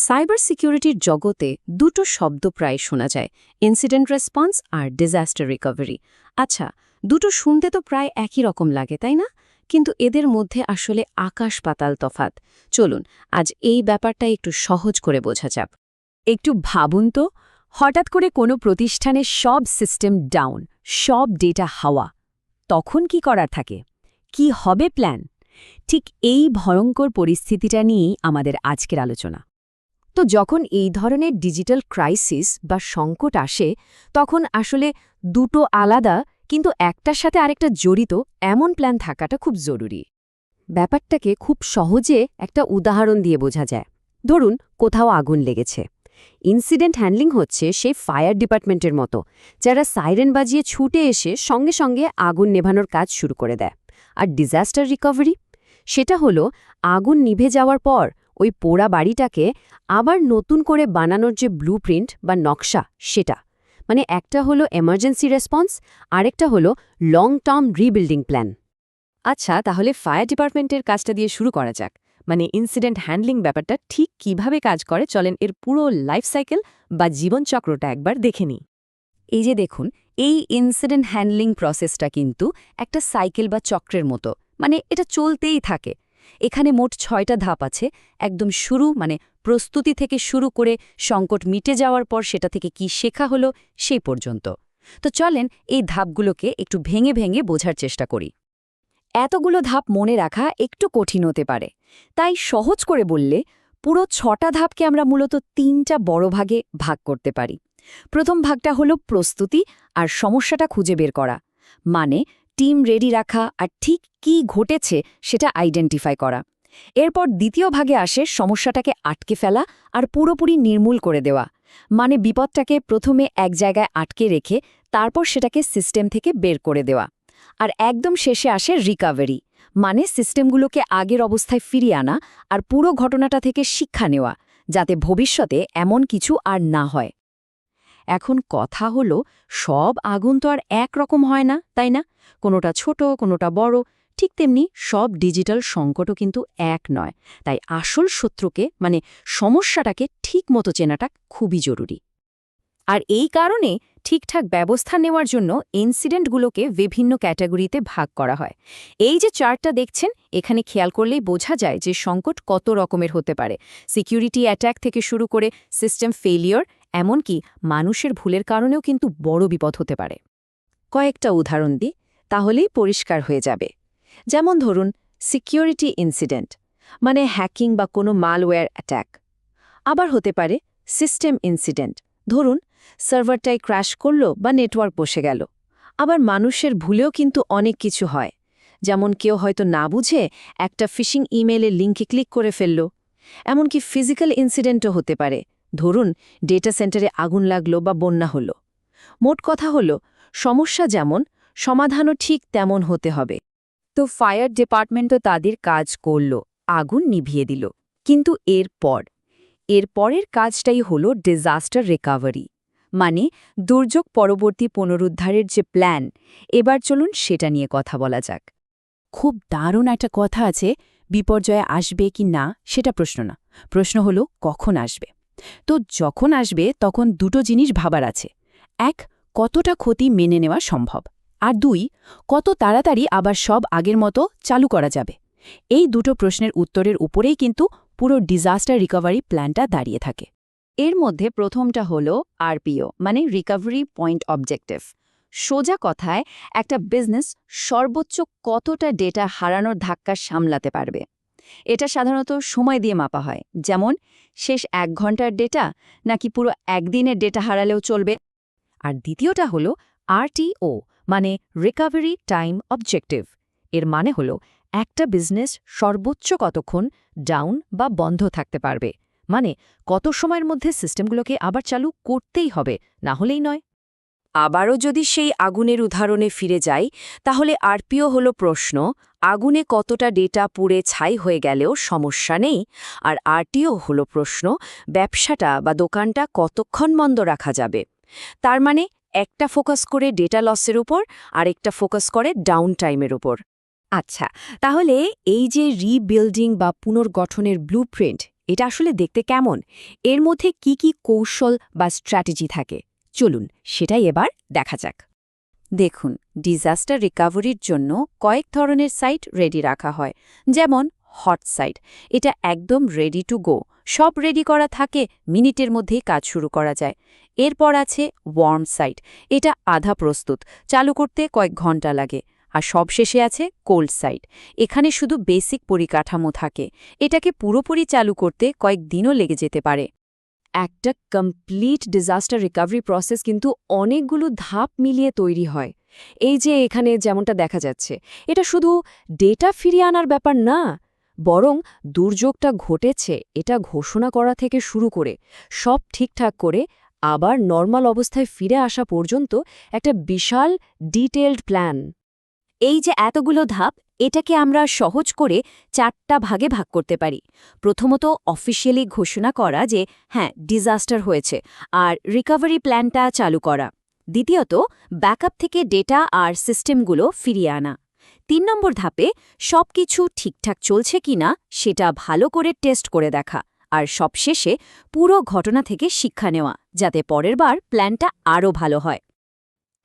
Cyber সিকিউরিটির জগতে দুটো শব্দ প্রায় শোনা যায়, ইনসিডেন্ট রেসপন্স আর ডিজাস্টার রিকভারি। আচ্ছা, দুটো শুনতে তো প্রায় একই রকম লাগে, তাই না? কিন্তু এদের মধ্যে আসলে আকাশ পাতাল তফাত। চলুন আজ এই ব্যাপারটা একটু সহজ করে বোঝা যাক। একটু ভাবুন তো, হঠাৎ করে কোনো প্রতিষ্ঠানের সব সিস্টেম ডাউন, সব ডেটা হাওয়া, তখন কি করার থাকে? কি হবে প্ল্যান? ঠিক এই ভয়ঙ্কর পরিস্থিতিটা নিয়েই আমাদের আজকের আলোচনা। তো যখন এই ধরনের ডিজিটাল ক্রাইসিস বা সংকট আসে, তখন আসলে দুটো আলাদা কিন্তু একটার সাথে আরেকটা জড়িত এমন প্ল্যান থাকাটা খুব জরুরি। ব্যাপারটাকে খুব সহজে একটা উদাহরণ দিয়ে বোঝা যায়। ধরুন কোথাও আগুন লেগেছে। ইনসিডেন্ট হ্যান্ডলিং হচ্ছে সেই ফায়ার ডিপার্টমেন্টের মতো, যারা সাইরেন বাজিয়ে ছুটে এসে সঙ্গে সঙ্গে আগুন নেভানোর কাজ শুরু করে দেয়। আর ডিজাস্টার রিকভারি, সেটা হলো আগুন নিভে যাওয়ার পর ওই পোড়া বাড়িটাকে আবার নতুন করে বানানোর যে ব্লুপ্রিন্ট বা নকশা, সেটা মানে একটা হলো এমার্জেন্সি রেসপন্স, আরেকটা হলো লং টার্ম রিবিল্ডিং প্ল্যান। আচ্ছা, তাহলে ফায়ার ডিপার্টমেন্টের কাজটা দিয়ে শুরু করা যাক। মানে ইনসিডেন্ট হ্যান্ডলিং ব্যাপারটা ঠিক কিভাবে কাজ করে, চলেন এর পুরো লাইফ সাইকেল বা জীবনচক্রটা একবার দেখে নিই। এই যে দেখুন, এই ইনসিডেন্ট হ্যান্ডলিং প্রসেসটা কিন্তু একটা সাইকেল বা চক্রের মতো, মানে এটা চলতেই থাকে। এখানে মোট 6টা ধাপ আছে। একদম শুরু মানে প্রস্তুতি থেকে শুরু করে সংকট মিটে যাওয়ার পর সেটা থেকে কি শেখা হলো সেই পর্যন্ত। তো চলেন এই ধাপগুলোকে একটু ভেঙে ভেঙে বোঝার চেষ্টা করি। এতগুলো ধাপ মনে রাখা একটু কঠিন হতে পারে, তাই সহজ করে বললে পুরো 6টা ধাপকে আমরা মূলত 3টা বড় ভাগে ভাগ করতে পারি। প্রথম ভাগটা হলো প্রস্তুতি আর সমস্যাটা খুঁজে বের করা, মানে টিম রেডি রাখা আর ঠিক কি ঘটেছে সেটা আইডেন্টিফাই করা। এরপর দ্বিতীয় ভাগে আসে সমস্যাটাকে আটকে ফেলা আর পুরোপুরি নির্মূল করে দেওয়া, মানে বিপদটাকে প্রথমে এক জায়গায় আটকে রেখে তারপর সেটাকে সিস্টেম থেকে বের করে দেওয়া। আর একদম শেষে আসে রিকাভারি, মানে সিস্টেমগুলোকে আগের অবস্থায় ফিরিয়ে আনা আর পুরো ঘটনাটা থেকে শিক্ষা নেওয়া, যাতে ভবিষ্যতে এমন কিছু আর না হয়। এখন কথা হলো, সব আগুন তো আর একরকম হয় না, তাই না? কোনোটা ছোট, কোনোটা বড়। ঠিক তেমনি সব ডিজিটাল সংকটও কিন্তু এক নয়। তাই আসল শত্রুকে মানে সমস্যাটাকে ঠিকমতো চেনাটা খুবই জরুরি। আর এই কারণে ঠিকঠাক ব্যবস্থা নেওয়ার জন্য ইনসিডেন্টগুলোকে বিভিন্ন ক্যাটাগরিতে ভাগ করা হয়। এই যে চার্টটা দেখছেন, এখানে খেয়াল করলেই বোঝা যায় যে সংকট কত রকমের হতে পারে। সিকিউরিটি অ্যাট্যাক থেকে শুরু করে সিস্টেম ফেলিওর, এমনকি মানুষের ভুলের কারণেও কিন্তু বড় বিপদ হতে পারে। কয়েকটা উদাহরণ দিই, তাহলেই পরিষ্কার হয়ে যাবে। যেমন ধরুন সিকিউরিটি ইনসিডেন্ট, মানে হ্যাকিং বা কোনো মালওয়্যার অ্যাট্যাক। আবার হতে পারে সিস্টেম ইনসিডেন্ট, ধরুন সার্ভারটাই ক্র্যাশ করল বা নেটওয়ার্ক বসে গেল। আবার মানুষের ভুলেও কিন্তু অনেক কিছু হয়, যেমন কেউ হয়তো না বুঝে একটা ফিশিং ইমেইলের লিঙ্কে ক্লিক করে ফেলল। এমনকি ফিজিক্যাল ইনসিডেন্টও হতে পারে, ধরুন ডেটা সেন্টারে আগুন লাগলো বা বন্যা হলো। মোট কথা হলো, সমস্যা যেমন, সমাধানও ঠিক তেমন হতে হবে। তো ফায়ার ডিপার্টমেন্টও তাদের কাজ করল, আগুন নিভিয়ে দিল। কিন্তু এরপরের কাজটাই হলো ডিজাস্টার রিকভারি, মানে দুর্যোগ পরবর্তী পুনরুদ্ধারের যে প্ল্যান। এবার চলুন সেটা নিয়ে কথা বলা যাক। খুব দারুণ একটা কথা আছে, বিপর্যয় আসবে কি না সেটা প্রশ্ন না, প্রশ্ন হলো কখন আসবে। তো যখন আসবে তখন দুটো জিনিস ভাবার আছে। এক, কতটা ক্ষতি মেনে নেওয়া সম্ভব, আর দুই, কত তাড়াতাড়ি আবার সব আগের মতো চালু করা যাবে। এই দুটো প্রশ্নের উত্তরের উপরেই কিন্তু পুরো ডিজাস্টার রিকভারি প্ল্যানটা দাঁড়িয়ে থাকে। এর মধ্যে প্রথমটা হলো আরপিও, মানে রিকভারি পয়েন্ট অবজেক্টিভ। সোজা কথায় একটা বিজনেস সর্বোচ্চ কতটা ডেটা হারানোর ধাক্কা সামলাতে পারবে। এটা সাধারণত সময় দিয়ে মাপা হয়, যেমন শেষ 1 ঘন্টার ডেটা নাকি পুরো একদিনের ডেটা হারালেও চলবে। আর দ্বিতীয়টা হলো আরটিও, মানে রিকভারি টাইম অবজেক্টিভ। এর মানে হলো একটা বিজনেস সর্বোচ্চ কতক্ষণ ডাউন বা বন্ধ থাকতে পারবে, মানে কত সময়ের মধ্যে সিস্টেমগুলোকে আবার চালু করতেই হবে, না হলেই নয়। আবারও যদি সেই আগুনের উদাহরণে ফিরে যাই, তাহলে আরপিও হলো প্রশ্ন, আগুনে কতটা ডেটা পুড়ে ছাই হয়ে গেলেও সমস্যা নেই। আর আরটিও হলো প্রশ্ন, ব্যবসাটা বা দোকানটা কতক্ষণ বন্ধ রাখা যাবে। তার মানে একটা ফোকাস করে ডেটা লসের উপর, আরেকটা ফোকাস করে ডাউন টাইমের উপর। আচ্ছা, তাহলে এই যে রিবিল্ডিং বা পুনর্গঠনের ব্লুপ্রিন্ট, এটা আসলে দেখতে কেমন? এর মধ্যে কি কি কৌশল বা স্ট্র্যাটেজি থাকে? চলুন সেটাই এবার দেখা যাক। দেখুন, ডিজাস্টার রিকভারির জন্য কয়েক ধরনের সাইট রেডি রাখা হয়। যেমন হট সাইট, এটা একদম রেডি টু গো, সব রেডি করা থাকে, মিনিটের মধ্যেই কাজ শুরু করা যায়। এরপর আছে ওয়ার্ম সাইট, এটা আধা প্রস্তুত, চালু করতে কয়েক ঘন্টা লাগে। আর সবশেষে আছে কোল্ড সাইট, এখানে শুধু বেসিক পরিকাঠামো থাকে, এটাকে পুরোপুরি চালু করতে কয়েক দিনও লেগে যেতে পারে। একটা কমপ্লিট ডিজাস্টার রিকভারি প্রসেস কিন্তু অনেকগুলো ধাপ মিলিয়ে তৈরি হয়। এই যে এখানে যেমনটা দেখা যাচ্ছে, এটা শুধু ডেটা ফিরিয়ে আনার ব্যাপার না, বরং দুর্যোগটা ঘটেছে এটা ঘোষণা করা থেকে শুরু করে সব ঠিকঠাক করে আবার নর্মাল অবস্থায় ফিরে আসা পর্যন্ত একটা বিশাল ডিটেইলড প্ল্যান। এই যে এতগুলো ধাপ, এটাকে আমরা সহজ করে 4টা ভাগে ভাগ করতে পারি। প্রথমত, অফিসিয়ালি ঘোষণা করা যে হ্যাঁ ডিজাস্টার হয়েছে আর রিকভারি প্ল্যানটা চালু করা। দ্বিতীয়ত, ব্যাকআপ থেকে ডেটা আর সিস্টেমগুলো ফিরিয়ে আনা। 3 নম্বর ধাপে সবকিছু ঠিকঠাক চলছে কিনা সেটা ভালো করে টেস্ট করে দেখা। আর সবশেষে পুরো ঘটনা থেকে শিক্ষা নেওয়া, যাতে পরের বার প্ল্যানটা আরও ভালো হয়।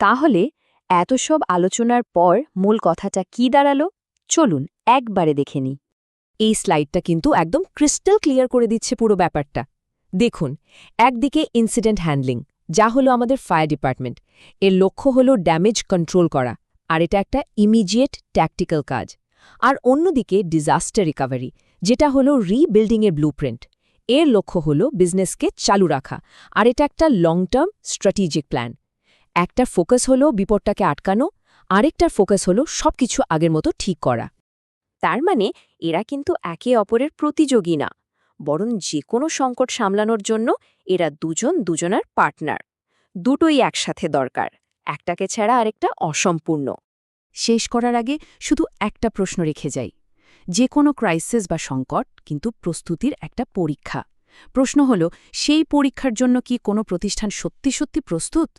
তাহলে এত সব আলোচনার পর মূল কথাটা কি দাঁড়ালো? চলুন একবারে দেখে নিই। এই স্লাইডটা কিন্তু একদম ক্রিস্টাল ক্লিয়ার করে দিচ্ছে পুরো ব্যাপারটা। দেখুন, একদিকে ইনসিডেন্ট হ্যান্ডলিং, যা হলো আমাদের ফায়ার ডিপার্টমেন্ট, এর লক্ষ্য হলো ড্যামেজ কন্ট্রোল করা, আর এটা একটা ইমিডিয়েট ট্যাকটিক্যাল কাজ। আর অন্যদিকে ডিজাস্টার রিকভারি, যেটা হলো রিবিল্ডিংয়ের ব্লুপ্রিন্ট, এর লক্ষ্য হলো বিজনেসকে চালু রাখা, আর এটা একটা লং টার্ম স্ট্র্যাটেজিক প্ল্যান। একটা ফোকাস হলো বিপদটাকে আটকানো, আরেকটার ফোকাস হলো সবকিছু আগের মতো ঠিক করা। তার মানে এরা কিন্তু একে অপরের প্রতিযোগী না, বরং যে কোনো সংকট সামলানোর জন্য এরা দুজন দুজনার পার্টনার। দুটোই একসাথে দরকার, একটাকে ছাড়া আরেকটা অসম্পূর্ণ। শেষ করার আগে শুধু একটা প্রশ্ন রেখে যাই। যে কোনো ক্রাইসিস বা সংকট কিন্তু প্রস্তুতির একটা পরীক্ষা। প্রশ্ন হলো, সেই পরীক্ষার জন্য কি কোনো প্রতিষ্ঠান সত্যি সত্যি প্রস্তুত?